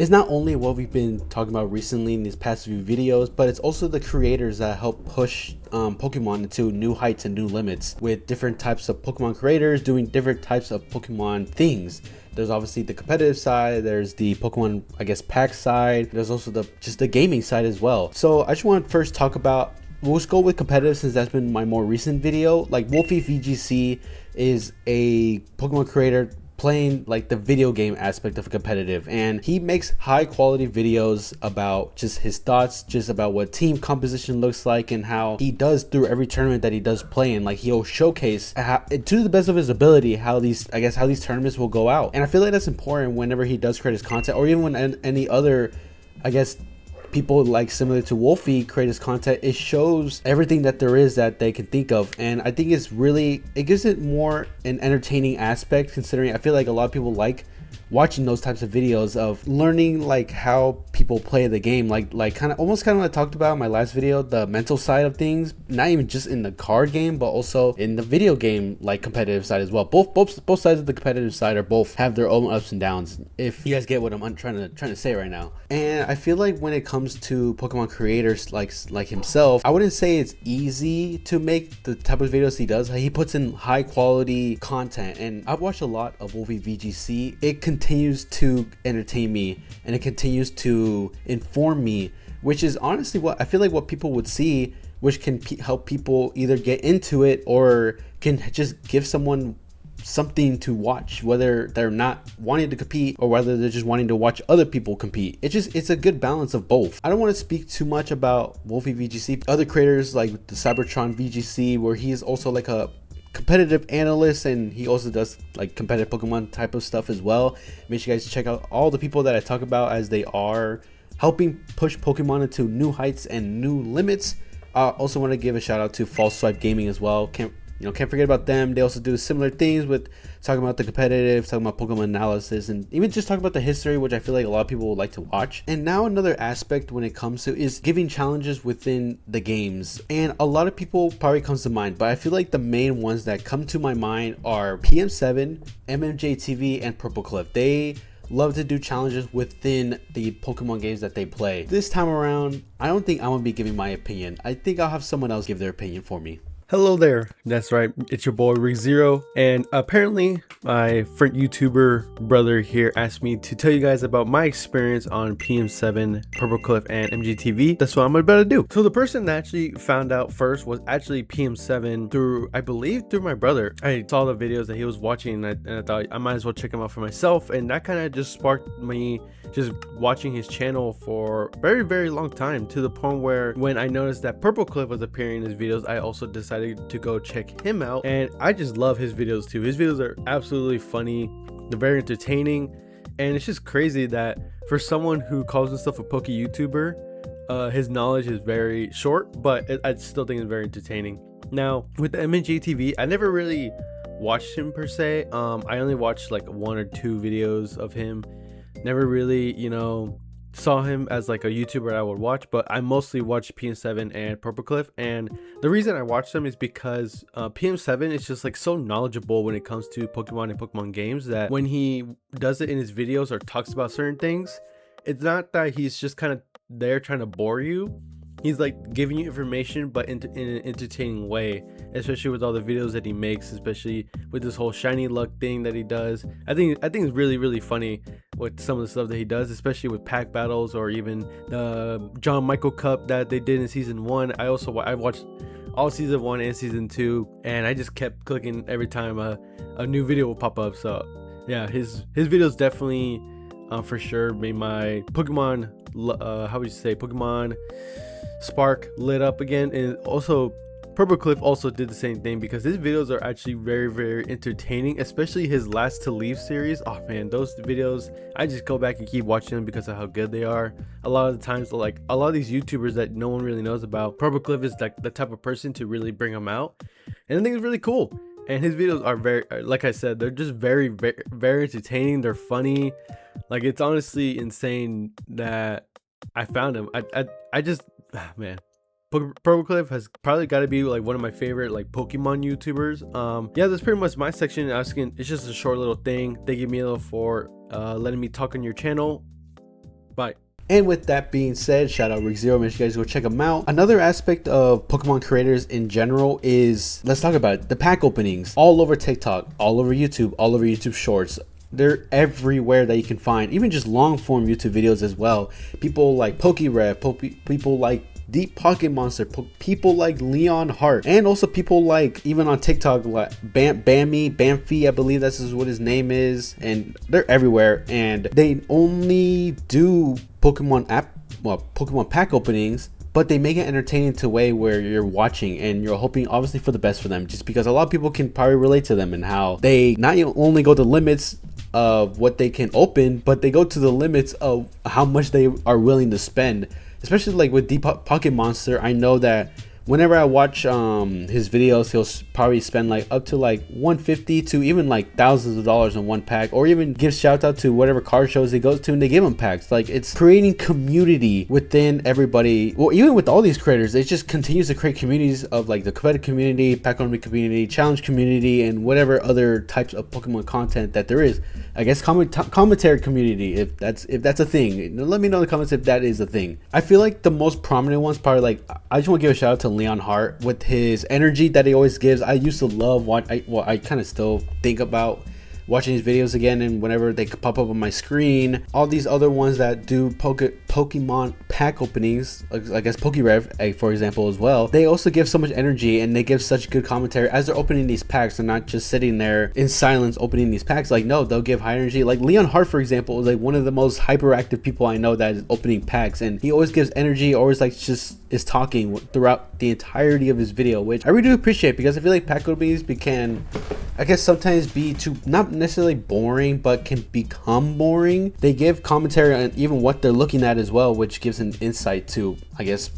It's not only what we've been talking about recently in these past few videos, but it's also the creators that help push Pokemon into new heights and new limits, with different types of Pokemon creators doing different types of Pokemon things. There's obviously the competitive side, there's the Pokemon, I guess, pack side, there's also the gaming side as well. So I just want to first talk about, we'll just go with competitive since that's been my more recent video. Like Wolfe VGC is a Pokemon creator playing like the video game aspect of competitive, and he makes high quality videos about just his thoughts, just about what team composition looks like and how he does through every tournament that he does play in. Like he'll showcase how, to the best of his ability, how these tournaments will go out. And I feel like that's important whenever he does create his content, or even when any other, I guess, people like similar to Wolfe create his content. It shows everything that there is that they can think of, and I think it gives it more an entertaining aspect, considering I feel like a lot of people like watching those types of videos of learning like how people play the game, like kind of what I talked about in my last video, the mental side of things, not even just in the card game but also in the video game like competitive side as well. Both sides of the competitive side are both have their own ups and downs, if you guys get what I'm trying to say right now. And I feel like when it comes to Pokemon creators like himself, I wouldn't say it's easy to make the type of videos he does. He puts in high quality content, and I've watched a lot of Wolfe VGC. It continues to entertain me and it continues to inform me, which is honestly what I feel like what people would see, which can help people either get into it or can just give someone something to watch, whether they're not wanting to compete or whether they're just wanting to watch other people compete. It's a good balance of both. I don't want to speak too much about Wolfe VGC. Other creators like the Cybertron VGC, where he's also like a competitive analyst, and he also does like competitive Pokemon type of stuff as well. Make sure you guys check out all the people that I talk about, as they are helping push Pokemon into new heights and new limits. I also want to give a shout out to False Swipe Gaming as well. Can't forget about them. They also do similar things with talking about the competitive, talking about Pokemon analysis, and even just talking about the history, which I feel like a lot of people would like to watch. And now another aspect when it comes to is giving challenges within the games. And a lot of people probably comes to mind, but I feel like the main ones that come to my mind are PM7, MandJTV, and Purplecliffe. They love to do challenges within the Pokemon games that they play. This time around, I don't think I'm gonna be giving my opinion. I think I'll have someone else give their opinion for me. Hello there, that's right, it's your boy RigZero, and apparently my friend YouTuber brother here asked me to tell you guys about my experience on PM7, Purplecliffe, and MandJTV. That's what I'm about to do. So the person that actually found out first was actually PM7 through, I believe, through my brother. I saw the videos that he was watching, and I thought I might as well check him out for myself, and that kind of just sparked me just watching his channel for a very, very long time, to the point where when I noticed that Purplecliffe was appearing in his videos, I also decided to go check him out, and I just love his videos too. His videos are absolutely funny, they're very entertaining, and it's just crazy that for someone who calls himself a Poke YouTuber, his knowledge is very short, but I still think it's very entertaining. Now with the MandJTV, I never really watched him per se. I only watched like 1 or 2 videos of him. Never really, saw him as like a YouTuber I would watch, but I mostly watched PM7 and Purplecliffe. And the reason I watch them is because PM7 is just like so knowledgeable when it comes to Pokemon and Pokemon games, that when he does it in his videos or talks about certain things, it's not that he's just kind of there trying to bore you. He's like giving you information, but in an entertaining way, especially with all the videos that he makes, especially with this whole shiny luck thing that he does. I think it's really, really funny with some of the stuff that he does, especially with pack battles, or even the John Michael Cup that they did in season 1. I watched all season 1 and season 2, and I just kept clicking every time a new video will pop up. So yeah, his videos definitely for sure made my Pokemon Pokemon spark lit up again. And also Purplecliffe also did the same thing, because his videos are actually very, very entertaining, especially his Last to Leave series. Oh man, those videos, I just go back and keep watching them because of how good they are. A lot of the times, like a lot of these YouTubers that no one really knows about, Purplecliffe is like the type of person to really bring them out, and I think it's really cool. And his videos are very, like I said, they're just very, very, very entertaining. They're funny. Like, it's honestly insane that I found him. I just, man, Purplecliffe has probably got to be like one of my favorite like Pokemon YouTubers. Yeah, that's pretty much my section. Asking, it's just a short little thing. Thank you, Milo, for letting me talk on your channel. Bye. And with that being said, shout out Rick Zero. Make sure you guys go check them out. Another aspect of Pokemon creators in general is, let's talk about it, the pack openings all over TikTok, all over YouTube Shorts. They're everywhere that you can find, even just long form YouTube videos as well. People like PokeRev, people like Deep Pocket Monster, people like Leonhart, and also people like, even on TikTok, like Bamfy, I believe this is what his name is, and they're everywhere. And they only do Pokemon pack openings, but they make it entertaining to a way where you're watching and you're hoping obviously for the best for them, just because a lot of people can probably relate to them and how they not only go the limits of what they can open, but they go to the limits of how much they are willing to spend. Especially like with Deep Pocket Monster, I know that whenever I watch his videos, he'll probably spend like up to like $150 to even like thousands of dollars on one pack, or even give shout out to whatever card shows he goes to and they give him packs. Like, it's creating community within everybody. Well, even with all these creators, it just continues to create communities of like the competitive community, pack opening community, challenge community, and whatever other types of Pokemon content that there is. I guess commentary community, if that's a thing. Let me know in the comments if that is a thing. I feel like the most prominent ones probably, like, I just want to give a shout out to Leonhart with his energy that he always gives. I used to love I kind of still think about watching his videos again, and whenever they pop up on my screen, all these other ones that do Pokemon pack openings, I guess PokeRev, for example, as well, they also give so much energy and they give such good commentary as they're opening these packs. They're not just sitting there in silence opening these packs. Like, no, they'll give high energy. Like Leonhart, for example, is like one of the most hyperactive people I know that is opening packs, and he always gives energy, always like just is talking throughout the entirety of his video, which I really do appreciate, because I feel like pack openings can, I guess, sometimes be too, not necessarily boring, but can become boring. They give commentary on even what they're looking at as well, which gives an insight to, I guess,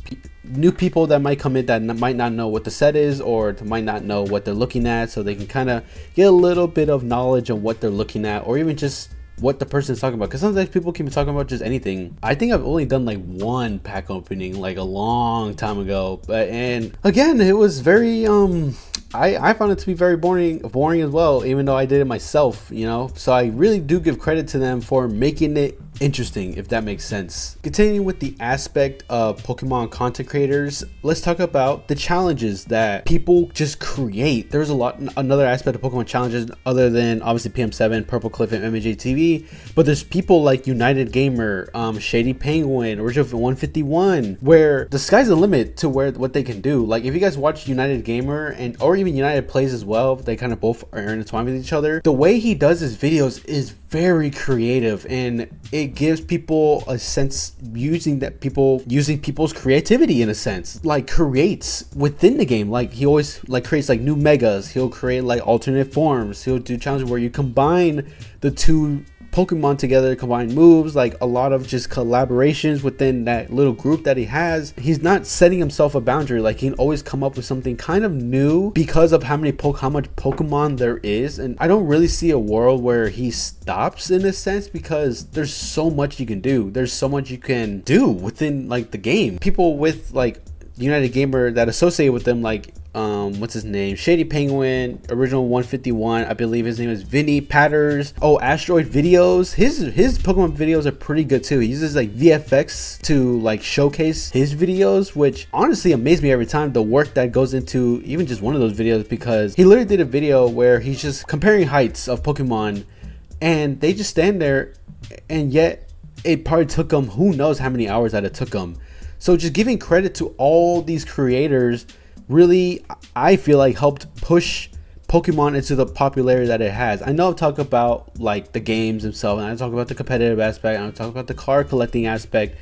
new people that might come in that might not know what the set is, or might not know what they're looking at, so they can kind of get a little bit of knowledge on what they're looking at, or even just what the person is talking about, because sometimes people can be talking about just anything. I think I've only done like one pack opening like a long time ago, but, and again, it was very I found it to be very boring as well, even though I did it myself, you know. So I really do give credit to them for making it interesting, if that makes sense. Continuing with the aspect of Pokemon content creators, let's talk about the challenges that people just create. There's another aspect of Pokemon challenges other than obviously PM7, Purplecliffe, and MandJTV, but there's people like United Gamer, Shady Penguin, Original 151, where the sky's the limit to what they can do. Like, if you guys watch United Gamer, or even United Plays as well, they kind of both are intertwined with each other. The way he does his videos is very creative, and it gives people a sense using people's creativity, in a sense, like creates within the game. Like, he always like creates like new megas, he'll create like alternate forms, he'll do challenges where you combine the two Pokemon together, combine moves, like a lot of just collaborations within that little group that he has. He's not setting himself a boundary. Like, he can always come up with something kind of new because of how much Pokemon there is. And I don't really see a world where he stops, in a sense, because there's so much you can do. There's so much you can do within like the game. People with like United Gamer that associate with them, like what's his name, Shady Penguin, Original 151, I believe his name is Vinny Patters, Asteroid Videos. His Pokemon videos are pretty good too. He uses like VFX to like showcase his videos, which honestly amazes me every time, the work that goes into even just one of those videos, because he literally did a video where he's just comparing heights of Pokemon, and they just stand there, and yet it probably took him who knows how many hours that it took him. So just giving credit to all these creators really, I feel like, helped push Pokemon into the popularity that it has. I know I've talked about like the games themselves, and I talk about the competitive aspect, and I talk about the card collecting aspect,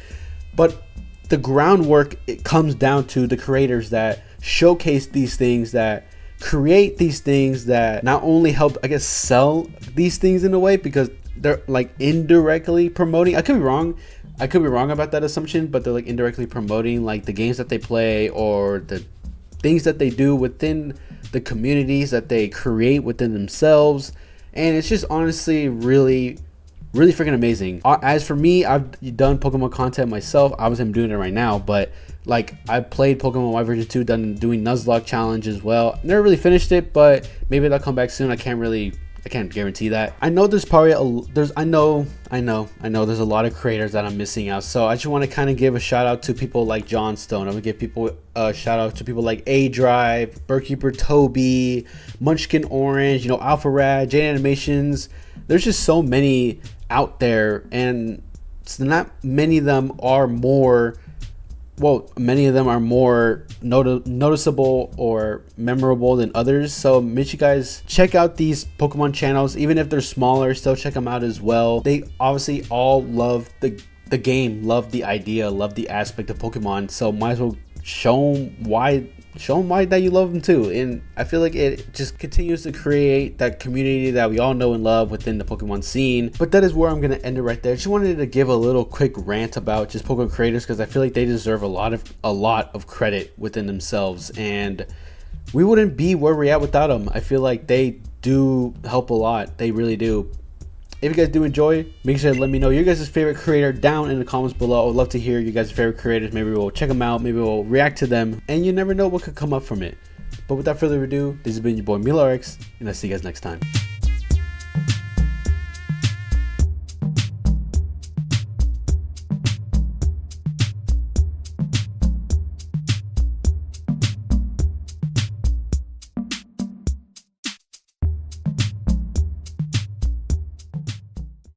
but the groundwork, it comes down to the creators that showcase these things, that create these things, that not only help, I guess, sell these things in a way, because they're like indirectly promoting. I could be wrong about that assumption, but they're like indirectly promoting like the games that they play, or the things that they do within the communities that they create within themselves. And it's just honestly really freaking amazing. As for me, I've done Pokemon content myself. Obviously I'm doing it right now, but like, I played Pokemon Y version 2, doing Nuzlocke challenge as well. Never really finished it, but maybe that'll come back soon. I can't can't guarantee that. I know there's probably I know there's a lot of creators that I'm missing out. So I just want to kind of give a shout out to people like John Stone. I'm gonna give people a shout out to people like A Drive, Burkeeper Toby, Munchkin Orange, you know, Alpha Rad, Jane Animations. There's just so many out there, and not many of them are more. Well, many of them are more noticeable or memorable than others. So make sure you guys check out these Pokemon channels, even if they're smaller. Still check them out as well. They obviously all love the game, love the idea, love the aspect of Pokemon. So might as well show them why that you love them too. And I feel like it just continues to create that community that we all know and love within the Pokemon scene. But that is where I'm gonna end it right there. Just wanted to give a little quick rant about just Pokemon creators, because I feel like they deserve a lot of credit within themselves, and we wouldn't be where we're at without them. I feel like they do help a lot. They really do. If you guys do enjoy, make sure to let me know your guys' favorite creator down in the comments below. I would love to hear you guys' favorite creators. Maybe we'll check them out. Maybe we'll react to them. And you never know what could come up from it. But without further ado, this has been your boy MiloRx, and I'll see you guys next time.